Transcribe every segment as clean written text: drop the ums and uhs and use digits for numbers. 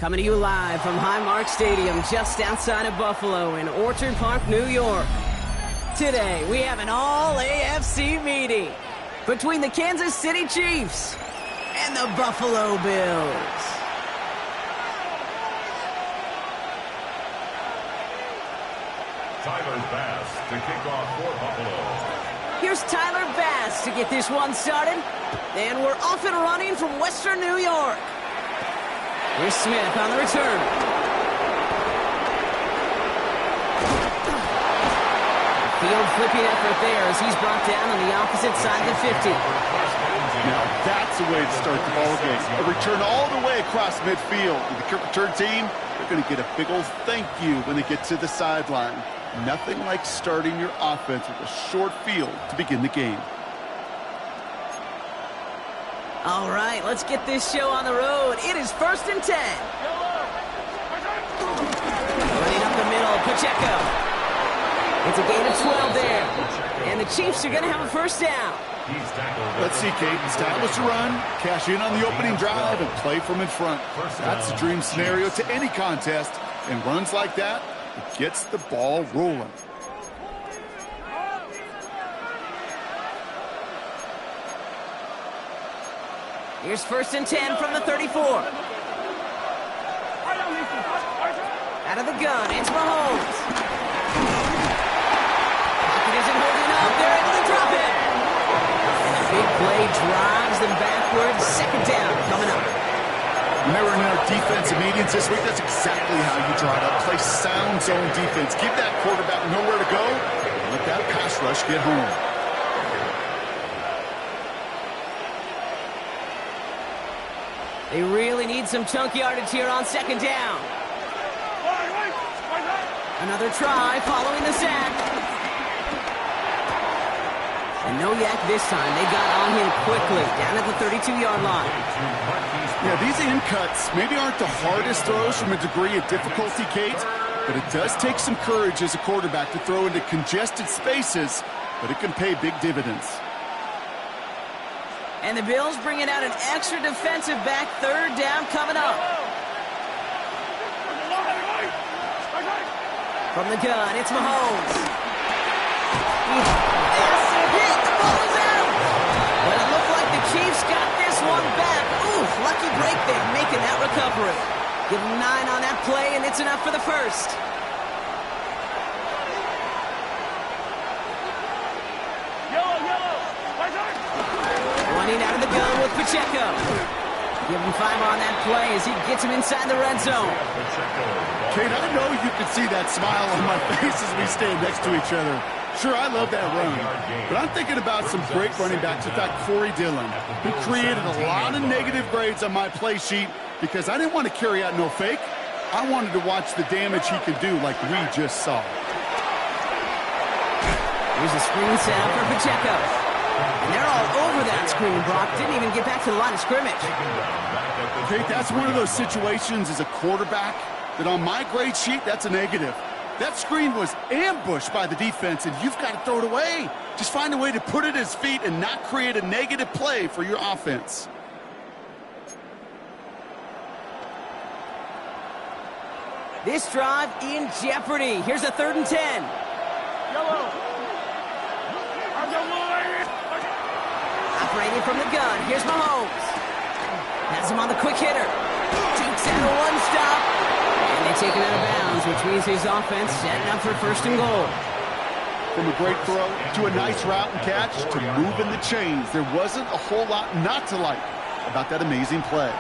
Coming to you live from Highmark Stadium just outside of Buffalo in Orchard Park, New York. Today, we have an all-AFC meeting between the Kansas City Chiefs and the Buffalo Bills. Tyler Bass to kick off for Buffalo. Here's Tyler Bass to get this one started. And we're off and running from Western New York. Here's Smith on the return. Field flipping effort there as he's brought down on the opposite side of the 50. Now that's the way to start the ball game. A return all the way across midfield. And the kick return team, they're going to get a big old thank you when they get to the sideline. Nothing like starting your offense with a short field to begin the game. All right, let's get this show on the road. It is 1st and 10. Running up the middle, Pacheco. It's a gain of 12 there. And the Chiefs are going to have a first down. Let's see, Kate. Establish a run, cash in on the opening drive, and play from in front. That's the dream scenario to any contest. And runs like that, it gets the ball rolling. Here's 1st and 10 from the 34. Out of the gun, it's Mahomes. Pocket isn't holding up. They're able to drop it. And a big play drives them backwards. 2nd down coming up. When they were in our defensive meetings this week, that's exactly how you draw it up. Play sound zone defense. Keep that quarterback nowhere to go. And let that pass rush get home. They really need some chunk yardage here on 2nd down. Another try following the sack. And no yak this time. They got on him quickly down at the 32-yard line. Yeah, these in cuts maybe aren't the hardest throws from a degree of difficulty, Kate, but it does take some courage as a quarterback to throw into congested spaces, but it can pay big dividends. And the Bills bringing out an extra defensive back. 3rd down coming up. From the gun, it's Mahomes. Massive hit. The ball is out. But it looked like the Chiefs got this one back. Ooh, lucky break there, making that recovery. Give them 9 on that play, and it's enough for the first. Running out of the gun with Pacheco. Give him 5 on that play as he gets him inside the red zone. Kate, I know you can see that smile on my face as we stand next to each other. Sure, I love that run, but I'm thinking about some great running backs with that Corey Dillon, who created a lot of negative grades on my play sheet because I didn't want to carry out no fake. I wanted to watch the damage he could do like we just saw. Here's a screen set up for Pacheco. And they're all over that screen. Brock didn't even get back to the line of scrimmage. Kate, that's one of those situations as a quarterback that on my grade sheet, that's a negative. That screen was ambushed by the defense, and you've got to throw it away. Just find a way to put it at his feet and not create a negative play for your offense. This drive in jeopardy. Here's a 3rd and 10. Operating from the gun. Here's Mahomes. Has him on the quick hitter. Takes out a one-stop. And they take him out of bounds, which means his offense setting up for 1st and goal. From a great throw to a nice route and catch to moving the chains, there wasn't a whole lot not to like about that amazing play.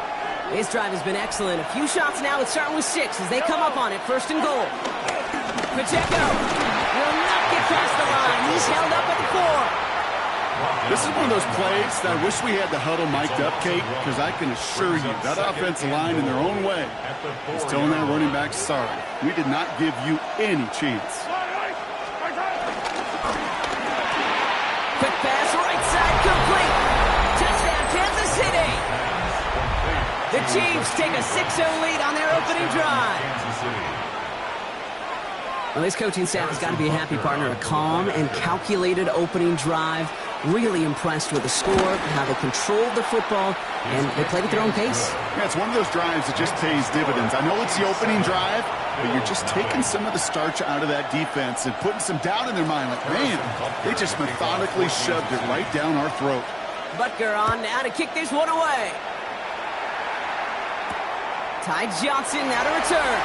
His drive has been excellent. A few shots now. It's starting with 6 as they come up on it. 1st and goal. Pacheco will not get past the line. He's held up at the 4. This is one of those plays that I wish we had the huddle mic'd up, Kate, because I can assure you that offensive line in their own way is telling that running back, sorry, we did not give you any chance. Quick pass, right side, complete. Touchdown, Kansas City. The Chiefs take a 6-0 lead on their opening drive. Well, this coaching staff has got to be a happy partner. A calm and calculated opening drive. Really impressed with the score, how they controlled the football, and they played at their own pace. Yeah, it's one of those drives that just pays dividends. I know it's the opening drive, but you're just taking some of the starch out of that defense and putting some doubt in their mind. Like, man, they just methodically shoved it right down our throat. Butker on now to kick this one away. Ty Johnson now to return.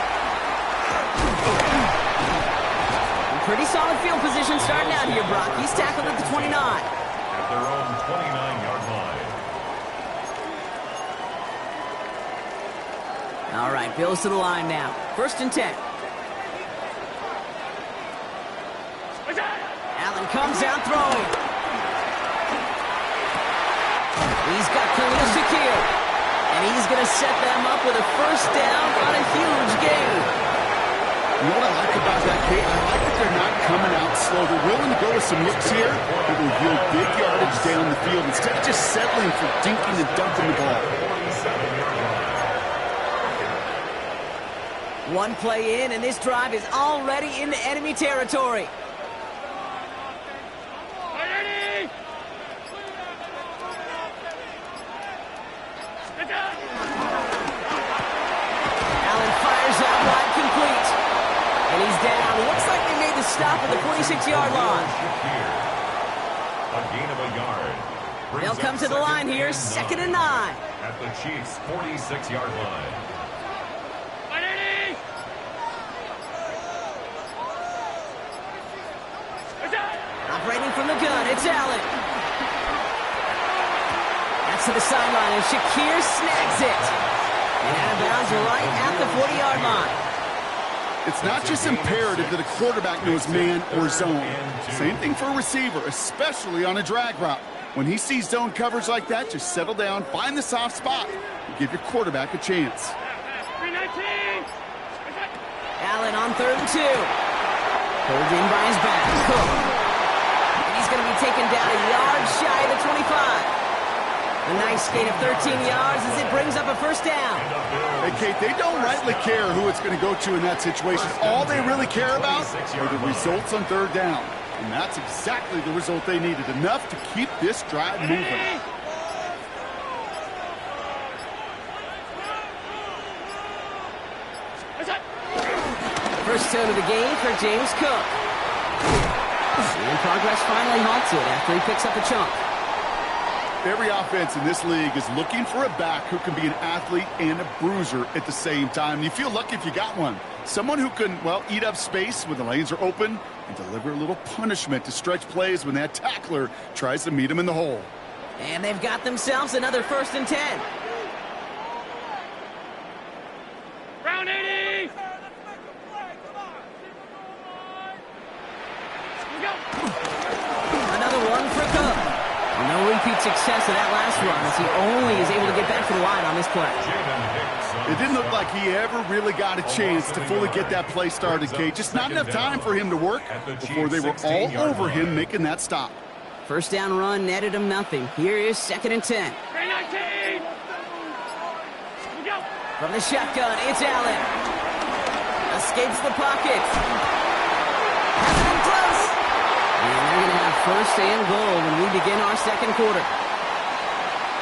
Pretty solid field position starting out here, Brock. He's tackled at the 29. At their own 29-yard line. All right, Bills to the line now. 1st and 10. Allen comes out throwing. He's got Khalil Shakir. And he's going to set them up with a 1st down on a huge gain. You know what I like about that, Kate? I like that they're not coming out slow. They're willing to go with some looks here that will yield big yardage down the field instead of just settling for dinking and dunking the ball. 1 play in, and this drive is already into enemy territory. Allen fires out wide, complete. And he's down. Looks like they made the stop at the 46-yard line. A gain of a yard. They'll come to the line here, 2nd and 9. At the Chiefs' 46-yard line. Operating from the gun, it's Allen. That's to the sideline, and Shakir snags it. And out of bounds right at the 40-yard line. It's not just imperative that a quarterback knows man or zone. Same thing for a receiver, especially on a drag route. When he sees zone coverage like that, just settle down, find the soft spot, and give your quarterback a chance. Allen on 3rd and 2. Pulled in by his back. Cook. And he's going to be taken down a yard shy of the 25. A nice gain of 13 yards as it brings up a 1st down. Hey, Kate, they don't rightly care who it's going to go to in that situation. All they really care about are the results on 3rd down. And that's exactly the result they needed. Enough to keep this drive moving. First turn of the game for James Cook. And progress finally halted after he picks up a chunk. Every offense in this league is looking for a back who can be an athlete and a bruiser at the same time. You feel lucky if you got one. Someone who can, well, eat up space when the lanes are open and deliver a little punishment to stretch plays when that tackler tries to meet him in the hole. And they've got themselves another 1st and 10. Round 80! Another one for Cook. No repeat success of that last run as he only is able to get back to the line on this play. It didn't look like he ever really got a chance to fully get that play started, Kate. Just not enough time for him to work before they were all over him making that stop. 1st down run netted him nothing. Here is 2nd and 10. From the shotgun, it's Allen. Escapes the pocket. Has it in close. And they're going to have 1st and goal when we begin our 2nd quarter.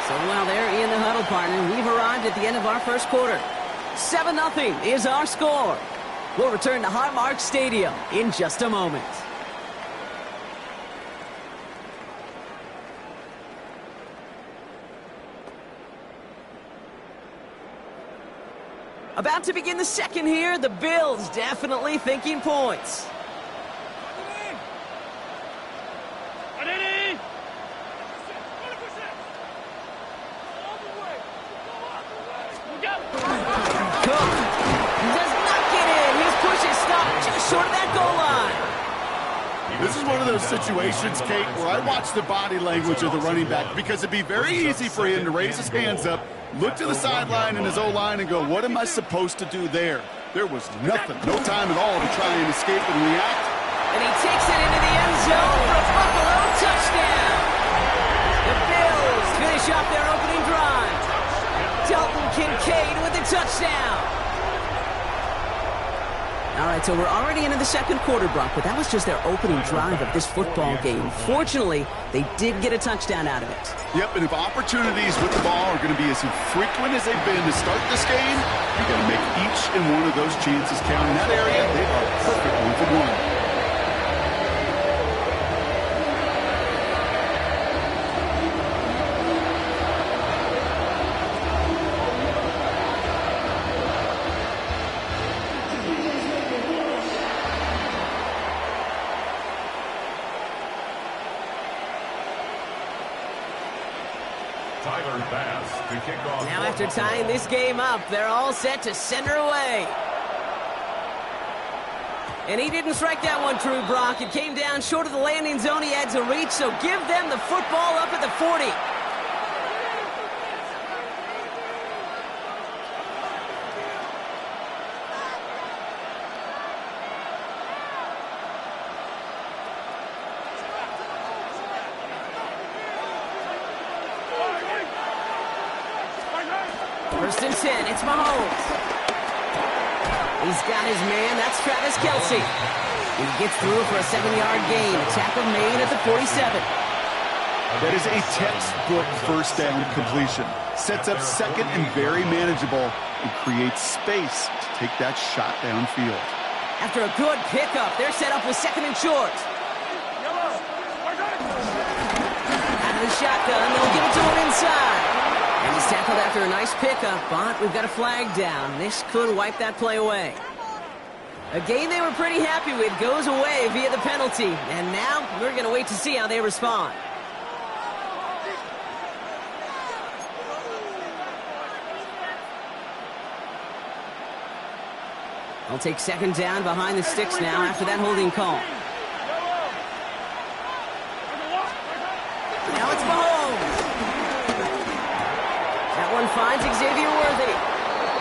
So while they're in the huddle, partner, we've arrived at the end of our 1st quarter. 7-0 is our score. We'll return to Highmark Stadium in just a moment. About to begin the 2nd here, the Bills definitely thinking points. This is one of those situations, Kate, where I watch the body language of the running back because it'd be very easy for him to raise his hands up, look to the sideline in his O-line and go, what am I supposed to do there? There was nothing, no time at all to try and escape and react. And he takes it into the end zone for a Buffalo touchdown. The Bills finish off their opening drive. Dalton Kincaid with the touchdown. All right, so we're already into the second quarter, Brock, but that was just their opening drive of this football game. Fortunately, they did get a touchdown out of it. Yep, and if opportunities with the ball are going to be as infrequent as they've been to start this game, you're going to make each and one of those chances count. In that area, they are perfect 1-for-1. Now after tying this game up, they're all set to send her away. And he didn't strike that one true, Brock. It came down short of the landing zone he had to reach, so give them the football up at the 40. First and 10, it's Mahomes. He's got his man, that's Travis Kelce. He gets through for a 7-yard gain. Tackle made at the 47. That is a textbook first down completion. Sets up second and very manageable and creates space to take that shot downfield. After a good pickup, they're set up with second and short. Out of the shotgun, they'll give it to him inside. And he's tackled after a nice pickup, but we've got a flag down. This could wipe that play away. A game they were pretty happy with goes away via the penalty. And now we're going to wait to see how they respond. They'll take second down behind the sticks now after that holding call. Now it's Mahomes. That one finds Xavier Worthy.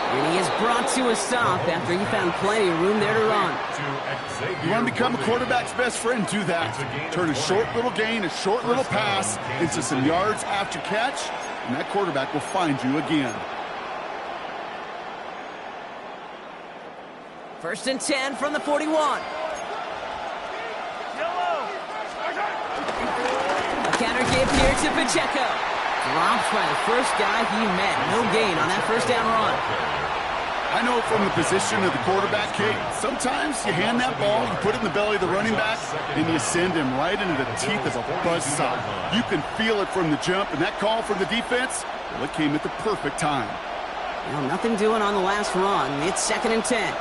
And he is brought to a stop after he found plenty of room there to run. You want to become a quarterback's best friend, do that. Turn a short little gain, a short little pass into some yards after catch, and that quarterback will find you again. First and 10 from the 41. A counter give here to Pacheco. Dropped by the first guy he met. No gain on that first down run. I know from the position of the quarterback, Kate, sometimes you hand that ball, you put it in the belly of the running back, and you send him right into the teeth of a buzzsaw. You can feel it from the jump, and that call from the defense, well, it came at the perfect time. Well, nothing doing on the last run. It's second and 10.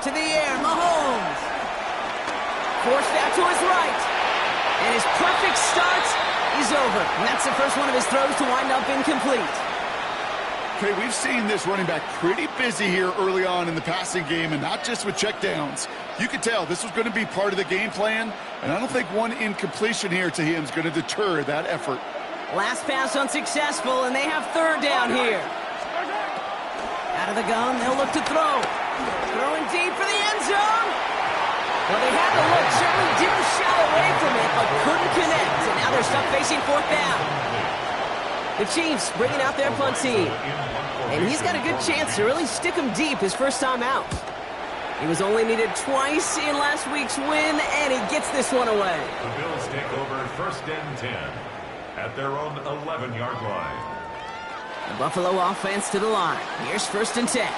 To the air, Mahomes. Forced out to his right. And his perfect start is over. And that's the first one of his throws to wind up incomplete. Okay, we've seen this running back pretty busy here early on in the passing game, and not just with checkdowns. You could tell this was going to be part of the game plan, and I don't think one incompletion here to him is going to deter that effort. Last pass unsuccessful, and they have third down here. Out of the gun, they'll look to throw. Throwing deep for the end zone. Well, they had the look, certainly didn't shy away from it, but couldn't connect, and now they're stuck facing fourth down. The Chiefs bringing out their punt team. And he's got a good chance to really stick him deep his first time out. He was only needed twice in last week's win, and he gets this one away. The Bills take over first and 10 at their own 11-yard line. The Buffalo offense to the line. Here's first and 10.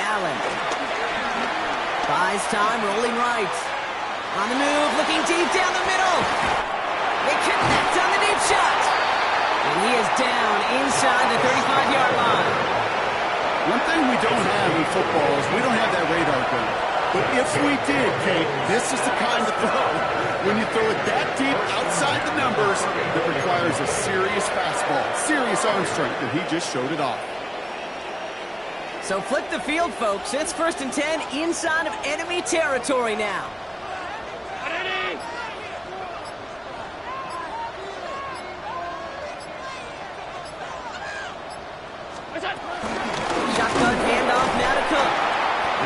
Allen buys time, rolling right. On the move, looking deep down the middle. They connect on the deep shot. And he is down inside the 35-yard line. One thing we don't have in football is we don't have that radar gun. But if we did, Kate, this is the kind of throw. When you throw it that deep outside the numbers, that requires a serious fastball, serious arm strength, and he just showed it off. So flip the field, folks. It's first and 10 inside of enemy territory now.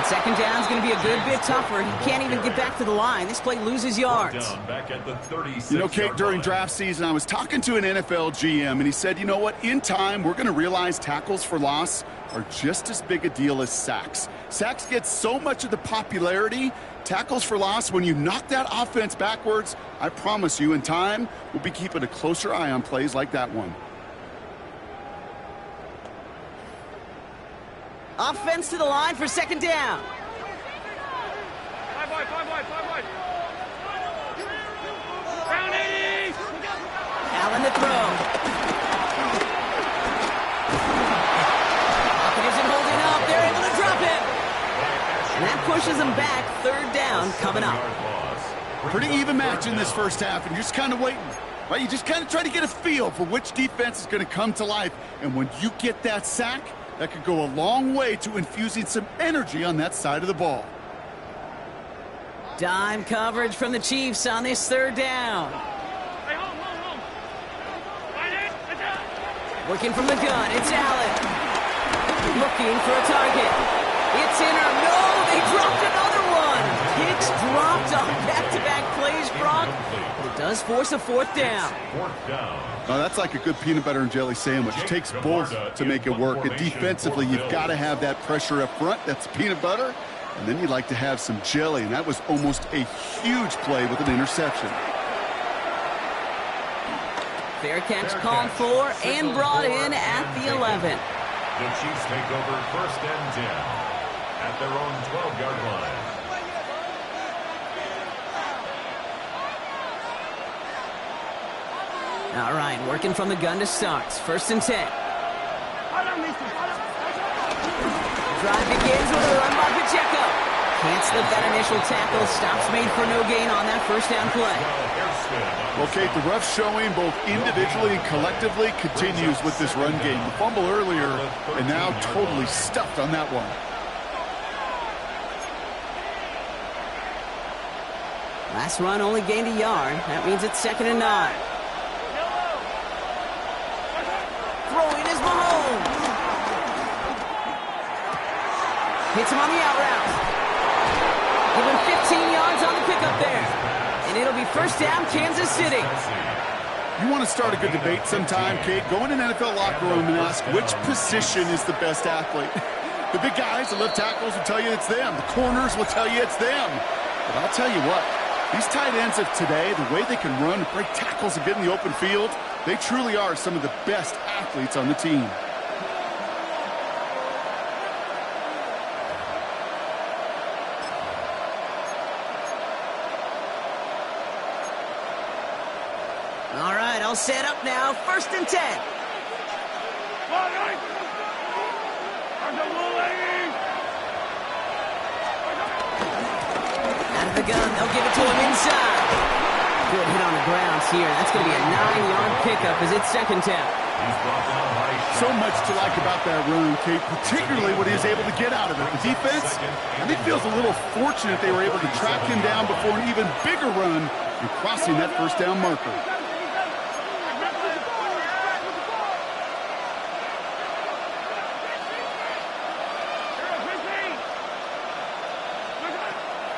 And second down's going to be a good bit tougher. He can't even get back to the line. This play loses yards. Back at the 36 You know, Kate, during draft season, I was talking to an NFL GM, and he said, you know what, in time, we're going to realize tackles for loss are just as big a deal as sacks. Sacks get so much of the popularity. Tackles for loss, when you knock that offense backwards, I promise you, in time, we'll be keeping a closer eye on plays like that one. Offense to the line for second down. Five wide. Round 80. Allen to throw. Pocket isn't holding up. They're able to drop it. And that pushes them back. Third down coming up. Pretty even match in this first half, and you're just kind of waiting. Right? You just kind of try to get a feel for which defense is going to come to life. And when you get that sack, that could go a long way to infusing some energy on that side of the ball. Dime coverage from the Chiefs on this third down. Hey, home. Find it. That's it. Working from the gun, it's Allen. Looking for a target. It's in or no, they dropped another one. Hicks dropped on back-to-back plays, Brock. But it does force a fourth down. Oh, that's like a good peanut butter and jelly sandwich. It takes both to make it work. And defensively, you've got to have that pressure up front. That's peanut butter. And then you'd like to have some jelly. And that was almost a huge play with an interception. Fair catch called for and brought in at the 11. The Chiefs take over first and 10 at their own 12-yard line. All right, working from the gun to start. First and 10. Drive begins with a run by Pacheco. Can't slip that initial tackle. Stops made for no gain on that first down play. Well, Kate, the rough showing both individually and collectively continues with this run game. The fumble earlier and now totally stuffed on that one. Last run only gained a yard. That means it's second and 9. Throwing is Mahomes. Hits him on the out route. Give him 15 yards on the pickup there. And it'll be first down, Kansas City. You want to start a good debate sometime, Kate? Go in an NFL locker room and ask which position is the best athlete. The big guys, the left tackles will tell you it's them. The corners will tell you it's them. But I'll tell you what, these tight ends of today, the way they can run, break tackles, and get in the open field, they truly are some of the best athletes on the team. All right, I'll set up now. First and 10. Out of the gun, they'll give it to him inside. Good hit on the grounds here. That's going to be a 9-yard pickup as it's second down. So much to like about that run, Kate, particularly what he was able to get out of it. The defense, I think, feels a little fortunate they were able to track him down before an even bigger run and crossing that first down marker.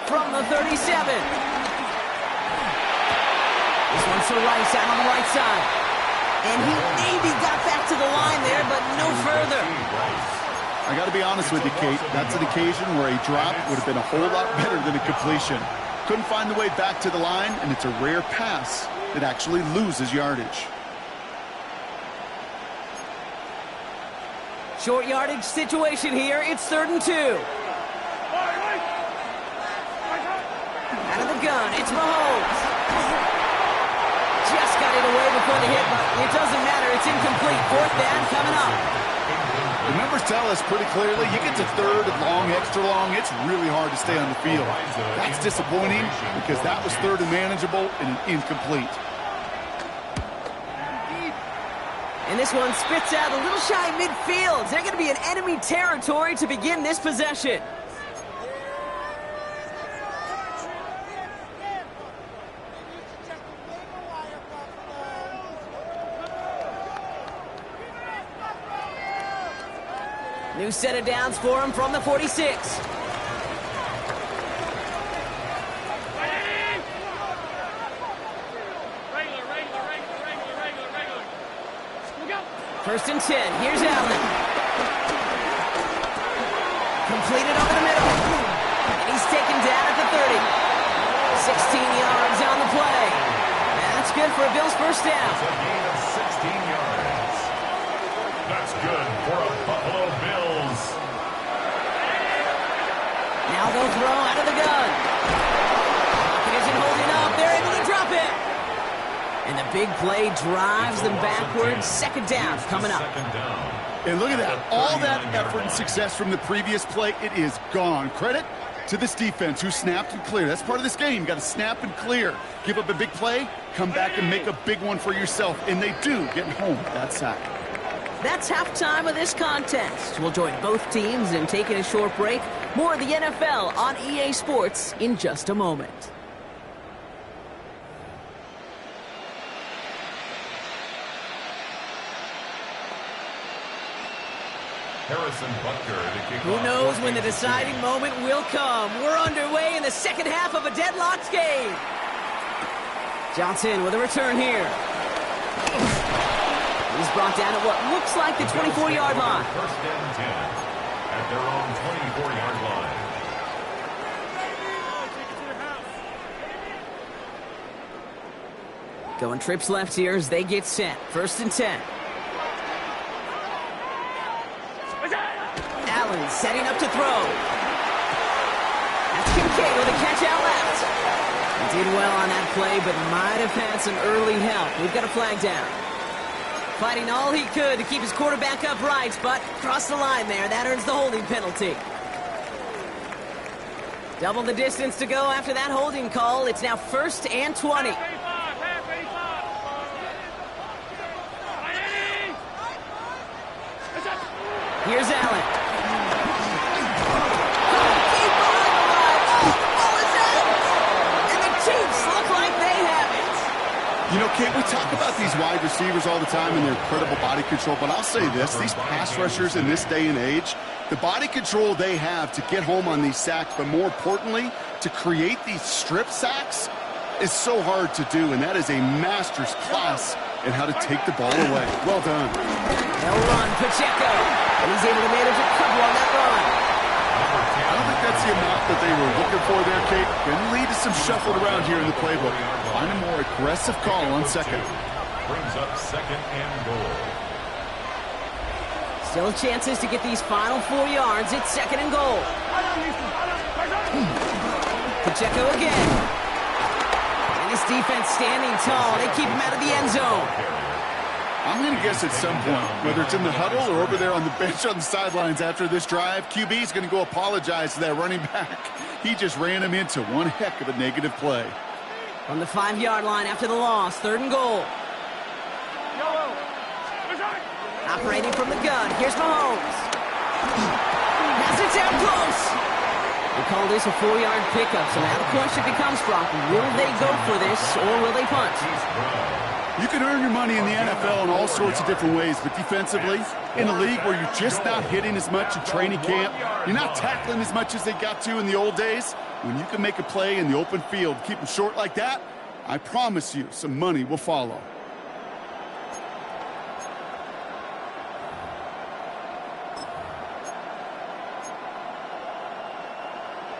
From the 37. This one's to Rice out on the right side. And he maybe got back to the line there, but no further. I got to be honest with you, Kate. That's an occasion where a drop would have been a whole lot better than a completion. Couldn't find the way back to the line, and it's a rare pass that actually loses yardage. Short yardage situation here. It's third and 2. Out of the gun, it's Mahomes. Just got it away before the hit, but it doesn't matter. It's incomplete. Fourth down coming up. The numbers tell us pretty clearly, you get to third and long, extra long, it's really hard to stay on the field. That's disappointing because that was third and manageable and an incomplete. And this one spits out a little shy midfield. They're going to be in enemy territory to begin this possession. New set of downs for him from the 46. First and 10. Here's Allen. Completed over the middle. And he's taken down at the 30. 16 yards on the play. That's good for a Bills first down. It's a gain of 16 yards. That's good for a Buffalo Bills. Now they'll throw out of the gun. Pocket isn't holding up. They're able to drop it. And the big play drives them backwards. Second down coming up. Second down. And look at that. All that effort and success from the previous play, it is gone. Credit to this defense who snapped and cleared. That's part of this game. You got to snap and clear. Give up a big play, come back and make a big one for yourself. And they do, getting home with that sack. That's halftime of this contest. We'll join both teams in taking a short break. More of the NFL on EA Sports in just a moment. Harrison Butker to kick Who off. knows when the deciding moment will come. We're underway in the second half of a deadlocked game. Johnson with a return here. He's brought down at what looks like the 24-yard line. First and 10 at their own 24-yard line. Going trips left here as they get set. First and 10. Allen setting up to throw. That's Kincaid with a catch out left. He did well on that play, but might have had some early help. We've got a flag down. Fighting all he could to keep his quarterback upright, but crossed the line there. That earns the holding penalty. Double the distance to go after that holding call. It's now first and 20. Here's Allen. You know, Kate, we talk about these wide receivers all the time and their incredible body control, but I'll say this, these pass rushers in this day and age, the body control they have to get home on these sacks, but more importantly, to create these strip sacks is so hard to do, and that is a master's class in how to take the ball away. Well done. They'll run, Pacheco. He's able to manage a couple on that run. I don't think that's the amount that they were looking for there, Kate. Going to lead to some shuffled around here in the playbook. Find a more aggressive call on second. Brings up second and goal. Still chances to get these final 4 yards. It's second and goal. Pacheco again. And this defense standing tall. They keep him out of the end zone. I'm going to guess at some point, whether it's in the huddle or over there on the bench on the sidelines after this drive, QB is going to go apologize to that running back. He just ran him into one heck of a negative play. From the 5-yard line after the loss, third and goal. Operating from the gun, here's Mahomes. Has it down close. They call this a 4-yard pickup, so now the question becomes, Brock, will they go for this or will they punt? You can earn your money in the NFL in all sorts of different ways, but defensively, in a league where you're just not hitting as much in training camp, you're not tackling as much as they got to in the old days, when you can make a play in the open field, keep them short like that, I promise you some money will follow.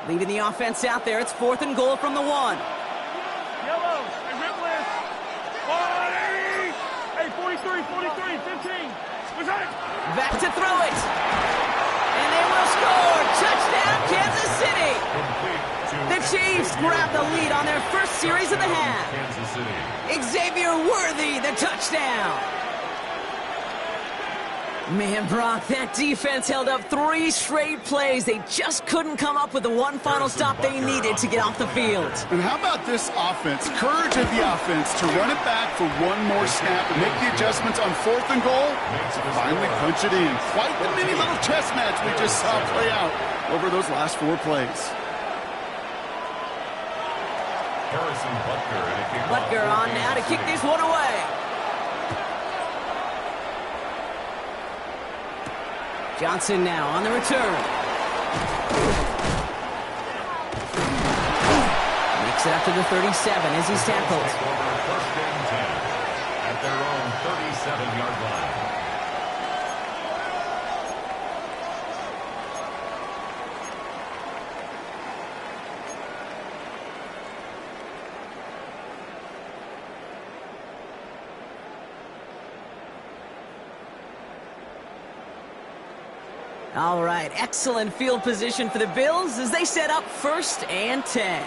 Leading the offense out there, it's fourth and goal from the 1. Yellow, hey, rip list. 43, 43, 15. What's that? Back to throw it. And they will score. Touchdown, Kansas City. The Chiefs grab the lead on their first series of the half. Kansas City. Xavier Worthy, the touchdown. Man, Brock, that defense held up 3 straight plays. They just couldn't come up with the one final stop they needed to get off the field. And how about this offense? Courage of the offense to run it back for one more snap and make the adjustments on fourth and goal to finally punch it in. Quite the mini little chess match we just saw play out over those last 4 plays. Harrison Butker. Butker on now to kick this one away. Johnson now on the return. Makes it up to the 37 as he's tackled. First and 10 at their own 37-yard line. All right, excellent field position for the Bills as they set up 1st and 10.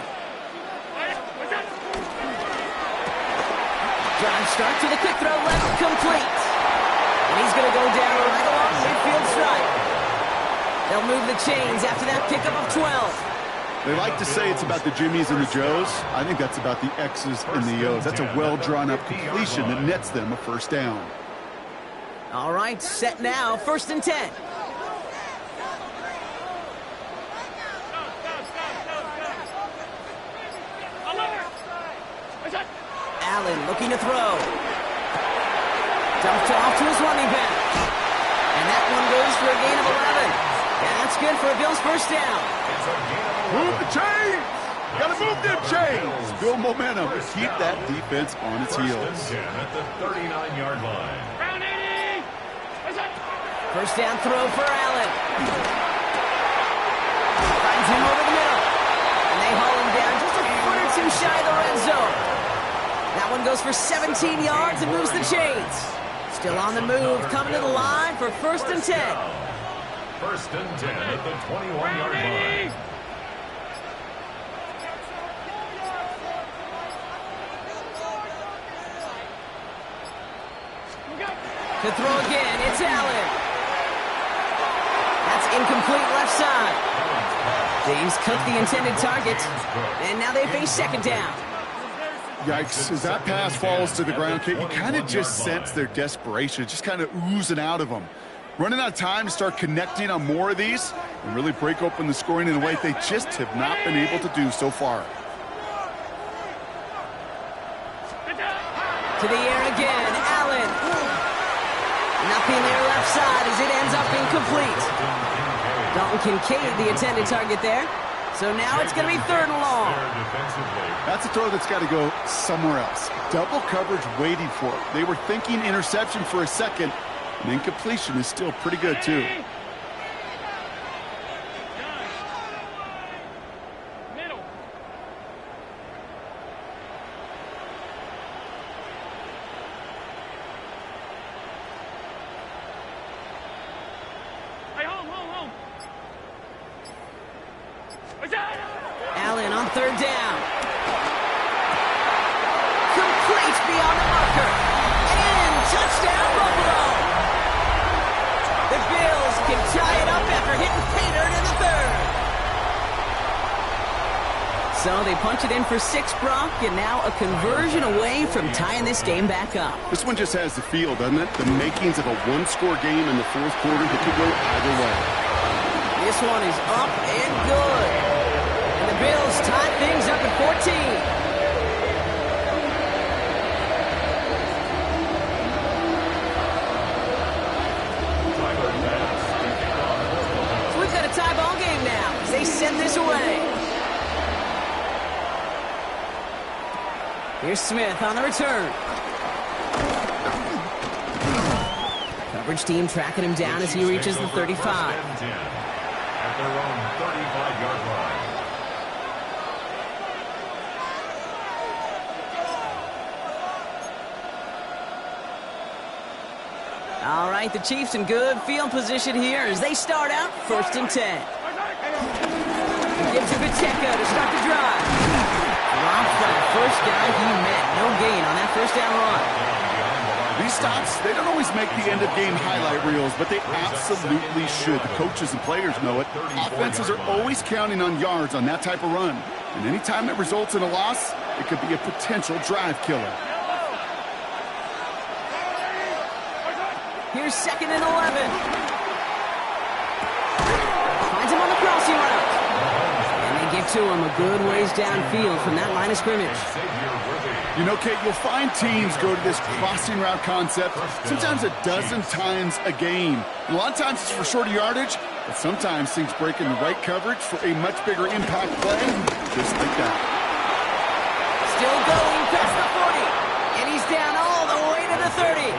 Drive start to the quick throw left, complete. And he's going to go down right along the midfield stripe. They'll move the chains after that pickup of 12. They like to say it's about the Jimmies and the Joes. I think that's about the X's and the O's. That's a well-drawn-up completion that nets them a 1st down. All right, set now, 1st and 10. Allen looking to throw. Dumped off to his running back. And that one goes for a gain of 11. And that's good for a Bills 1st down. Move the chains! Gotta move them chains! Build momentum. Keep that defense on its heels. At the 39-yard line. 1st down throw for Allen. Finds him over the middle. And they haul him down just a foot or two shy of the red zone. That one goes for 17 yards and moves the chains. Still on the move, coming to the line for 1st and 10. 1st and 10 at the 21-yard line. To throw again, it's Allen. That's incomplete left side. James Cook the intended target. And now they face 2nd down. Yikes, as that pass falls to the ground, Kate, you kind of just sense their desperation, just kind of oozing out of them. Running out of time to start connecting on more of these and really break open the scoring in a way they just have not been able to do so far. To the air again, Allen. Nothing there left side as it ends up incomplete. Dalton Kincaid the intended target there. So now it's going to be 3rd and long. That's a throw that's got to go somewhere else. Double coverage waiting for it. They were thinking interception for a second, and incompletion is still pretty good, too. Allen on 3rd down. Complete beyond the marker. And touchdown Buffalo. The Bills can tie it up after hitting pay dirt in the 3rd. So they punch it in for 6, Brock, and now a conversion away from tying this game back up. This one just has the feel, doesn't it? The makings of a one-score game in the 4th quarter that could go either way. This one is up and good. And the Bills tie things up at 14. So we've got a tie ball game now as they send this away. Here's Smith on the return. Coverage team tracking him down as he reaches the 35. At their own 35-yard line. All right, the Chiefs in good field position here as they start out 1st and 10. Gives to Pacheco to start the drive. Drops that 1st down he met. No gain on that 1st down run. These stops, they don't always make the end-of-game highlight reels, but they absolutely should. The coaches and players know it. Offenses are always counting on yards on that type of run. And anytime it results in a loss, it could be a potential drive killer. Here's 2nd and 11. Finds him on the crossing route. And they get to him a good ways downfield from that line of scrimmage. You know, Kate, you'll find teams go to this crossing route concept sometimes a dozen times a game. And a lot of times it's for shorter yardage, but sometimes things break in the right coverage for a much bigger impact play, just like that. Still going past the 40. And he's down all the way to the 30.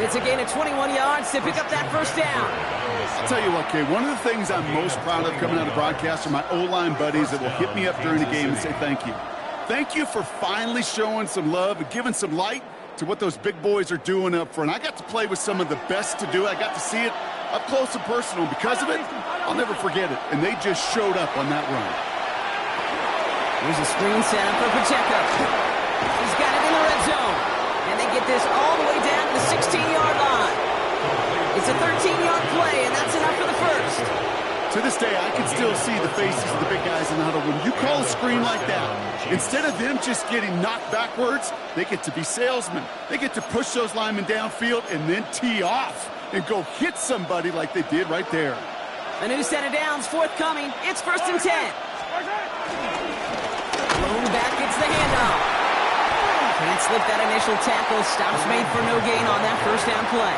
It's a gain of 21 yards to pick up that 1st down. I'll tell you what, Kate, one of the things I'm most proud of coming out of broadcast are my O-line buddies that will hit me up during the game and say thank you. Thank you for finally showing some love and giving some light to what those big boys are doing up front. I got to play with some of the best to do it. I got to see it up close and personal. Because of it, I'll never forget it. And they just showed up on that run. Here's a screen setup for Pacheco. He's got it in the red zone. And they get this all the way down to the 16-yard line. It's a 13-yard play, and that's enough for the first. To this day, I can still see the faces of the big guys in the huddle. When you call a screen like that, instead of them just getting knocked backwards, they get to be salesmen. They get to push those linemen downfield and then tee off and go hit somebody like they did right there. A new set of downs forthcoming. It's 1st and 10. Lone back gets the handoff. Can't slip that initial tackle. Stops made for no gain on that first down play.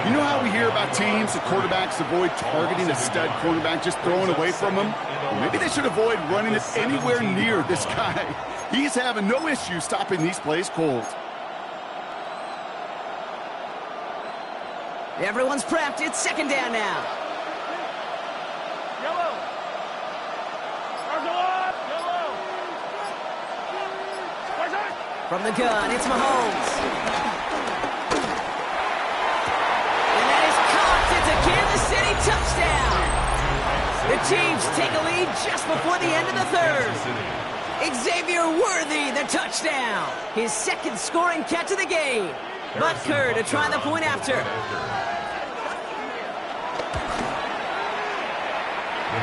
You know how we hear about teams that quarterbacks avoid targeting a stud quarterback, just throwing away from him? Well, maybe they should avoid running it anywhere near this guy. He's having no issue stopping these plays cold. Everyone's prepped. It's 2nd down now. Yellow. Yellow. From the gun, it's Mahomes. Kansas City touchdown. The Chiefs take a lead just before the end of the 3rd. Xavier Worthy, the touchdown. His 2nd scoring catch of the game. Butker to try the point after.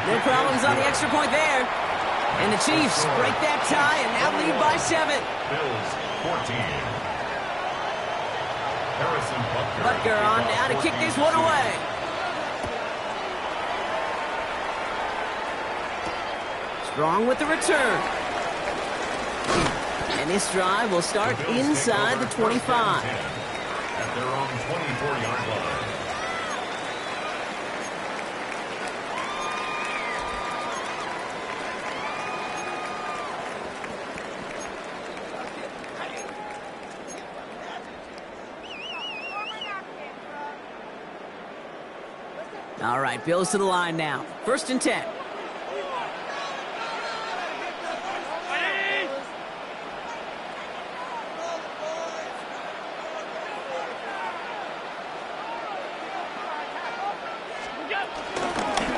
No problems on the extra point there. And the Chiefs break that tie and now lead by 7. Bills 14. Butker on now to kick this one away. Strong with the return. And this drive will start inside the 25. At their own 24-yard line. All right, Bills to the line now. 1st and 10.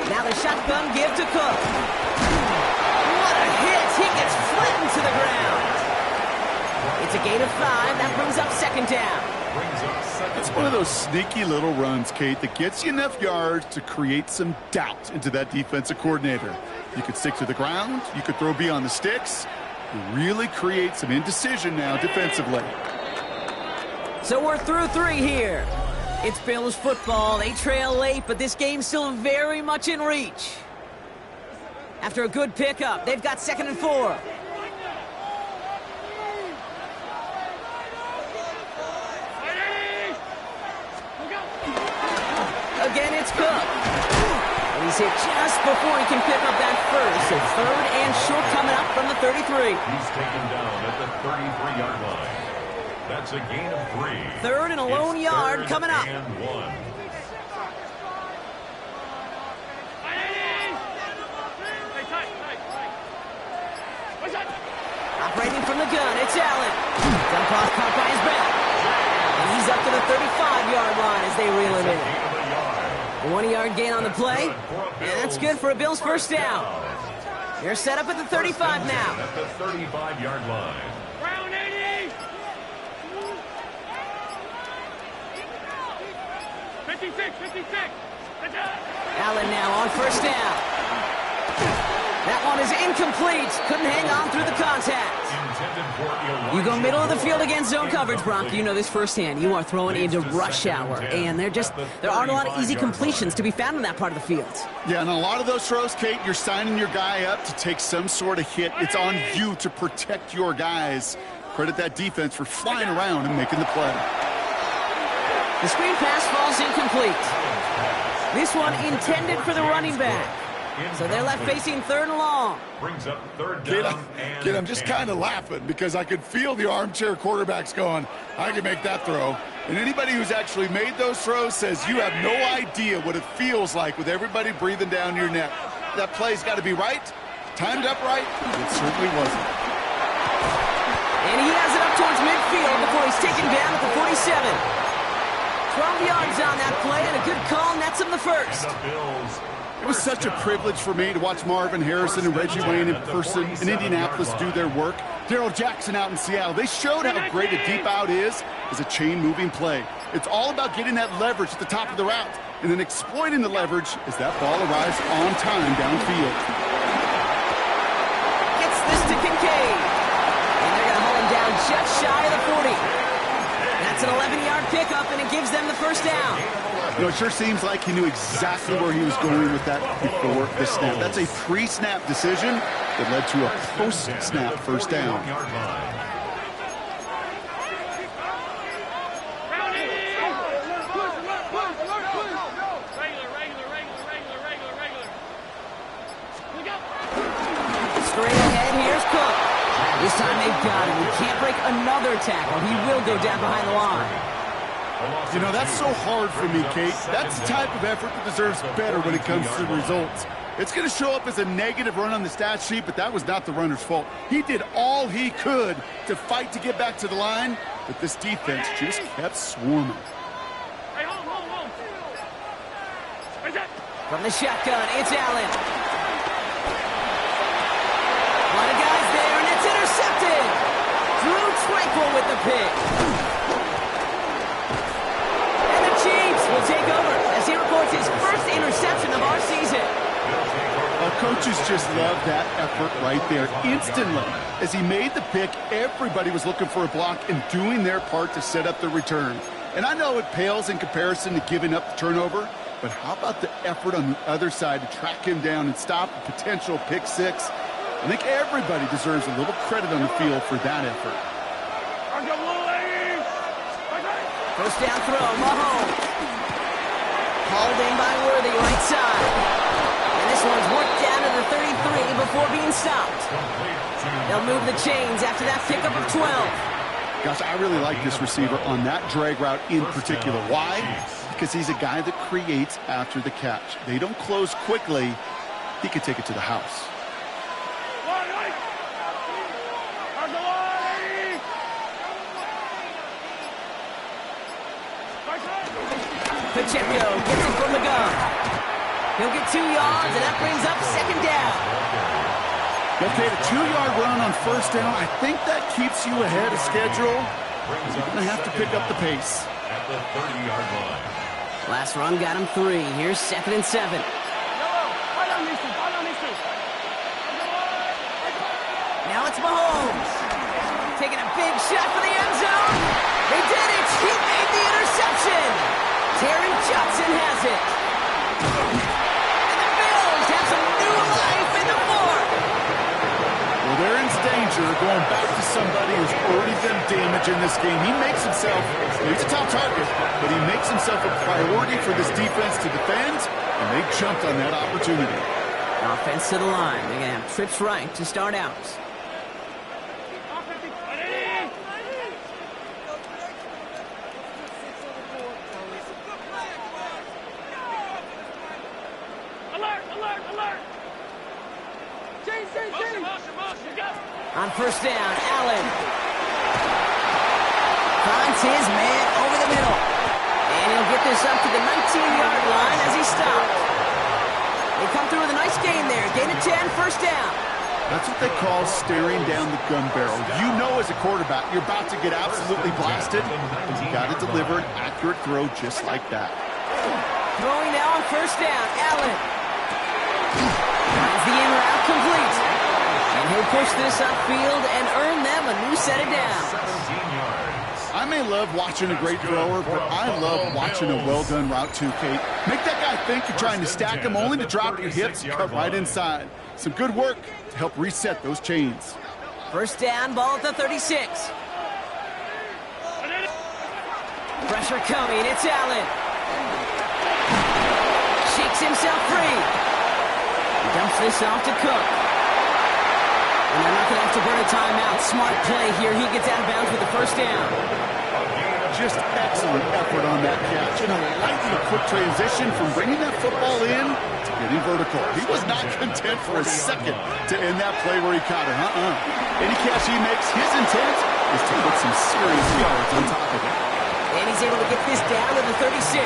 Now the shotgun give to Cook. What a hit! He gets flattened to the ground. It's a gain of 5. That brings up 2nd down. It's one of those sneaky little runs, Kate, that gets you enough yards to create some doubt into that defensive coordinator. You could stick to the ground. You could throw beyond the sticks. You really create some indecision now defensively. So we're through 3 here. It's Bills football. They trail late, but this game's still very much in reach. After a good pickup, they've got 2nd and 4. Again, it's Cook. He's hit just before he can pick up that first. So 3rd and short coming up from the 33. He's taken down at the 33-yard line. That's a gain of 3. 3rd and a lone yard coming up. And 1. Operating from the gun, it's Allen. Dump off caught by his back. And he's up to the 35-yard line as they reel him in. A 1-yard gain on the play, and that's good for a Bills 1st down. They're set up at the 35 now. At the 35-yard line. Round 80. 56. Allen now on 1st down. That one is incomplete. Couldn't hang on through the contact. You go middle of the field against zone coverage, Bronk. You know this firsthand. You are throwing into rush hour, and there aren't a lot of easy completions to be found in that part of the field. Yeah, and a lot of those throws, Kate, you're signing your guy up to take some sort of hit. It's on you to protect your guys. Credit that defense for flying around and making the play. The screen pass falls incomplete. This one intended for the running back. So they're left facing 3rd and long. Brings up 3rd down. Kid, I'm just kind of laughing because I could feel the armchair quarterbacks going, I can make that throw. And anybody who's actually made those throws says you have no idea what it feels like with everybody breathing down your neck. That play's got to be right, timed up right. It certainly wasn't. And he has it up towards midfield before he's taken down at the 47. 12 yards on that play, and a good call nets him the first. The Bills. It was such a privilege for me to watch Marvin Harrison and Reggie Wayne in person in Indianapolis do their work. Darrell Jackson out in Seattle. They showed how great a deep out is as a chain-moving play. It's all about getting that leverage at the top of the route and then exploiting the leverage as that ball arrives on time downfield. Gets this to Kincaid. And they're going to hold him down just shy of the 40. That's an 11-yard pickup, and it gives them the first down. You know, it sure seems like he knew exactly where he was going with that before the snap. That's a pre-snap decision that led to a post-snap first down. Straight ahead, here's Cook. This time they've got him. He can't break another tackle. He will go down behind the line. You know, that's so hard for me, Kate. That's the type of effort that deserves better when it comes to the results. It's going to show up as a negative run on the stat sheet, but that was not the runner's fault. He did all he could to fight to get back to the line, but this defense just kept swarming. From the shotgun, it's Allen. A lot of guys there, and it's intercepted. Drew Tranquil with the pick. Chiefs will take over as he records his first interception of our season. Coaches just love that effort right there. Instantly, as he made the pick, everybody was looking for a block and doing their part to set up the return. And I know it pales in comparison to giving up the turnover, but how about the effort on the other side to track him down and stop a potential pick six? I think everybody deserves a little credit on the field for that effort. First down throw, Mahomes. Hauled in by Worthy, right side. And this one's worked down to the 33 before being stopped. They'll move the chains after that pickup of 12. Gosh, I really like this receiver on that drag route in particular. Why? Because he's a guy that creates after the catch. They don't close quickly. He could take it to the house. Pacheco gets it from the gun. He'll get 2 yards, and that brings up second down. Okay, a 2-yard run on first down. I think that keeps you ahead of schedule. You're going to have to pick up the pace. At the 30-yard line. Last run got him 3. Here's 2nd and 7. Now it's Mahomes. Taking a big shot for the end zone. They did it. He made the interception. Terry Johnson has it. And the Bills have some new life in the fourth. Well, they're in danger going back to somebody who's already done damage in this game. He makes himself, he's a top target, but he makes himself a priority for this defense to defend, and they jumped on that opportunity. Offense to the line. They're going to have trips right to start out. On first down, Allen finds his man over the middle. And he'll get this up to the 19-yard line as he stopped. They come through with a nice gain there. Gain of 10, first down. That's what they call staring down the gun barrel. You know as a quarterback, you're about to get absolutely blasted, but you got to deliver an accurate throw just like that. Throwing now on first down, Allen. Finds the in route complete. And he'll push this upfield and earn them a new set of downs. 17 yards. I may love watching a great thrower, but I love watching a well-done route too, Kate. Make that guy think you're trying to stack him only to drop your hips and cut right inside. Some good work to help reset those chains. First down, ball at the 36. Pressure coming, it's Allen. Shakes himself free. He dumps this off to Cook. And they're not going to have to burn a timeout. Smart play here. He gets out of bounds with the first down. Just excellent effort on that catch. And a lightning quick transition from bringing that football in to getting vertical. He was not content for a second to end that play where he caught it. Any catch he makes, his intent is to put some serious yards on top of it. And he's able to get this down to the 36.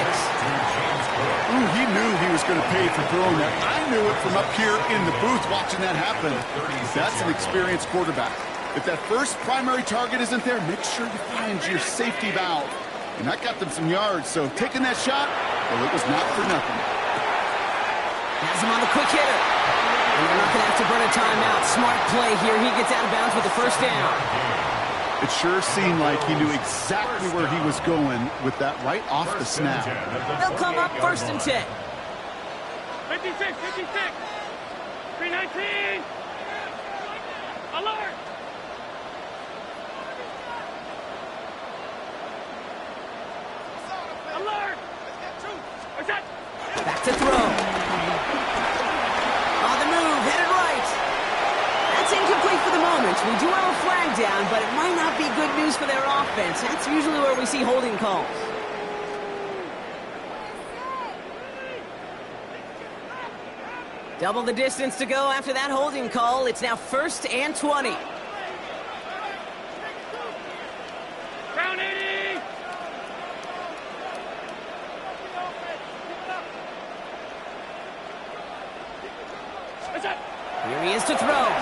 Ooh, he knew he was going to pay for throwing that. I knew it from up here in the booth watching that happen. That's an experienced quarterback. If that first primary target isn't there, make sure you find your safety valve. And that got them some yards, so taking that shot, well, it was not for nothing. Has him on the quick hitter. And they're not going to have to burn a timeout. Smart play here. He gets out of bounds with the first down. It sure seemed like he knew exactly where he was going with that right off the snap. They'll come up 1st and 10. 56, 56. 319. Alert. Alert. Back to throw. On the move, headed right. That's incomplete for the moment. We do have a flag down, but it might not be good news for their offense. That's usually where we see holding calls. Double the distance to go after that holding call. It's now 1st and 20. Down 80. Here he is to throw. That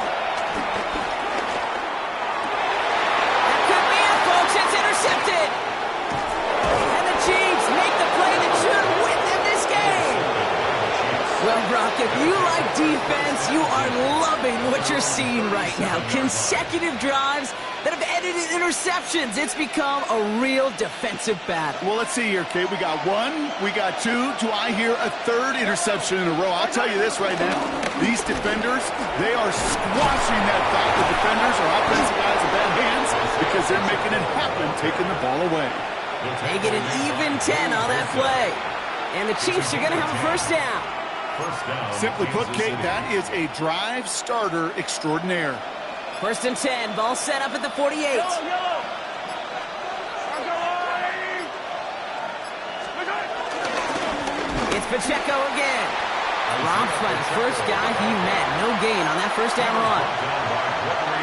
could be it, folks. It's intercepted. And the Chiefs make the play that should win them this game. Well, Brock, if you like defense, you are loving what you're seeing right now. Consecutive drives that have ended in interceptions. It's become a real defensive battle. Well, let's see here, Kate. We got 1, we got 2. Do I hear a 3rd interception in a row? I'll tell you this right now. These defenders, they are squashing that thought the defenders or offensive guys have bad hands because they're making it happen, taking the ball away. They get an even 10 on that play. And the Chiefs are going to have a first down. Simply put, Kate, that is a drive starter extraordinaire. 1st and 10, ball set up at the 48. Yellow. It's Pacheco again. Romped by the first guy he met. No gain on that first down run.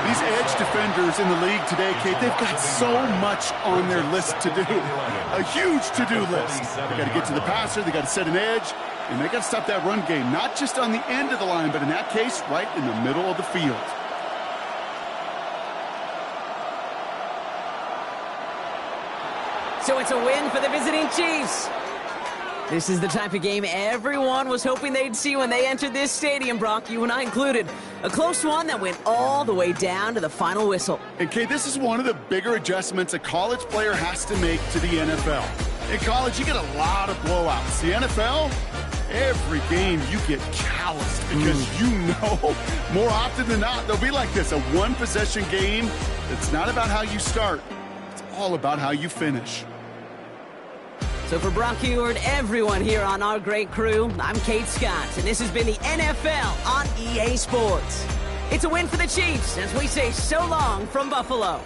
These edge defenders in the league today, Kate, they've got so much on their list to do. A huge to-do list. They got to get to the passer, they got to set an edge, and they got to stop that run game. Not just on the end of the line, but in that case, right in the middle of the field. So it's a win for the visiting Chiefs. This is the type of game everyone was hoping they'd see when they entered this stadium, Brock, you and I included. A close one that went all the way down to the final whistle. And, Kate, this is one of the bigger adjustments a college player has to make to the NFL. In college, you get a lot of blowouts. The NFL, every game you get calloused because you know more often than not they'll be like this, a one-possession game. It's not about how you start. It's all about how you finish. So for Brock Huard, everyone here on our great crew, I'm Kate Scott, and this has been the NFL on EA Sports. It's a win for the Chiefs as we say so long from Buffalo.